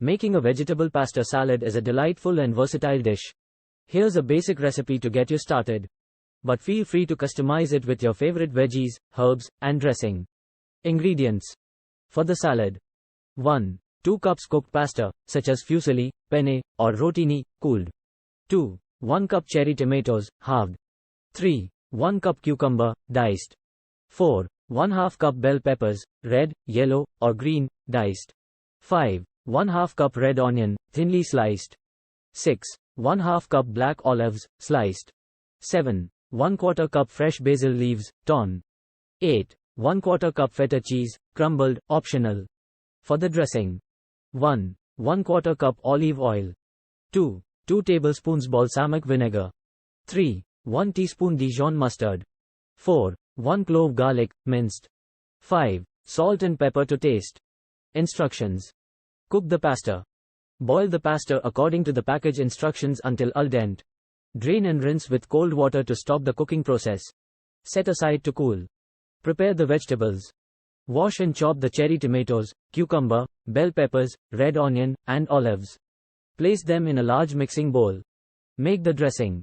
Making a vegetable pasta salad is a delightful and versatile dish. Here's a basic recipe to get you started. But feel free to customize it with your favorite veggies, herbs, and dressing. Ingredients for the salad: 1. 2 cups cooked pasta, such as fusilli, penne, or routini, cooled. 2. 1 cup cherry tomatoes, halved. 3. 1 cup cucumber, diced. 4. 1/2 cup bell peppers, red, yellow, or green, diced. 5. 1/2 cup red onion, thinly sliced. 6. 1/2 cup black olives, sliced. 7. 1/4 cup fresh basil leaves, torn. 8. 1/4 cup feta cheese, crumbled, optional. For the dressing: 1. 1/4 cup olive oil. 2. 2 tablespoons balsamic vinegar. 3. 1 teaspoon Dijon mustard. 4. 1 clove garlic, minced. 5. Salt and pepper to taste. Instructions: cook the pasta. Boil the pasta according to the package instructions until al dente. Drain and rinse with cold water to stop the cooking process. Set aside to cool. Prepare the vegetables. Wash and chop the cherry tomatoes, cucumber, bell peppers, red onion, and olives. Place them in a large mixing bowl. Make the dressing.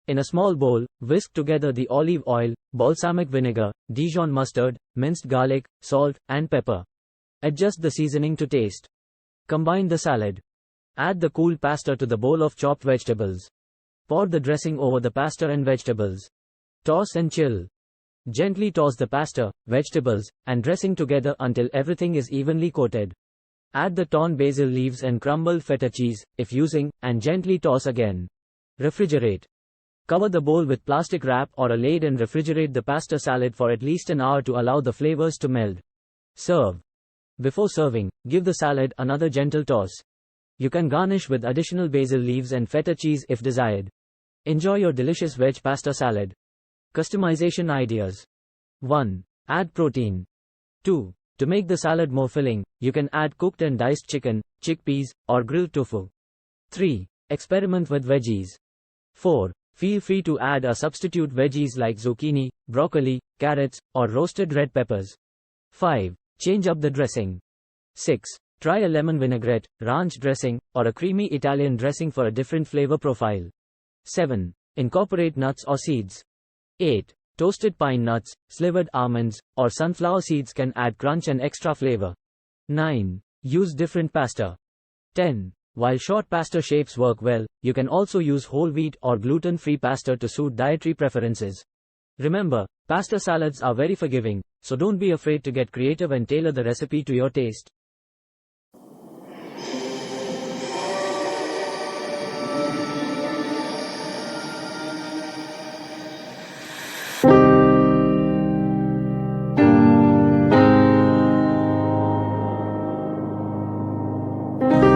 In a small bowl, whisk together the olive oil, balsamic vinegar, Dijon mustard, minced garlic, salt, and pepper. Adjust the seasoning to taste. Combine the salad. Add the cooled pasta to the bowl of chopped vegetables. Pour the dressing over the pasta and vegetables. Toss and chill. Gently toss the pasta, vegetables, and dressing together until everything is evenly coated. Add the torn basil leaves and crumbled feta cheese, if using, and gently toss again. Refrigerate. Cover the bowl with plastic wrap or a lid and refrigerate the pasta salad for at least an hour to allow the flavors to meld. Serve. Before serving, give the salad another gentle toss. You can garnish with additional basil leaves and feta cheese if desired. Enjoy your delicious veg pasta salad. Customization ideas: 1. Add protein. 2. To make the salad more filling, you can add cooked and diced chicken, chickpeas, or grilled tofu. 3. Experiment with veggies. 4. Feel free to add or substitute veggies like zucchini, broccoli, carrots, or roasted red peppers. 5. Change up the dressing. 6. Try a lemon vinaigrette, ranch dressing, or a creamy Italian dressing for a different flavor profile. 7. Incorporate nuts or seeds. 8. Toasted pine nuts, slivered almonds, or sunflower seeds can add crunch and extra flavor. 9. Use different pasta. 10. While short pasta shapes work well, you can also use whole wheat or gluten-free pasta to suit dietary preferences. Remember, pasta salads are very forgiving, so don't be afraid to get creative and tailor the recipe to your taste.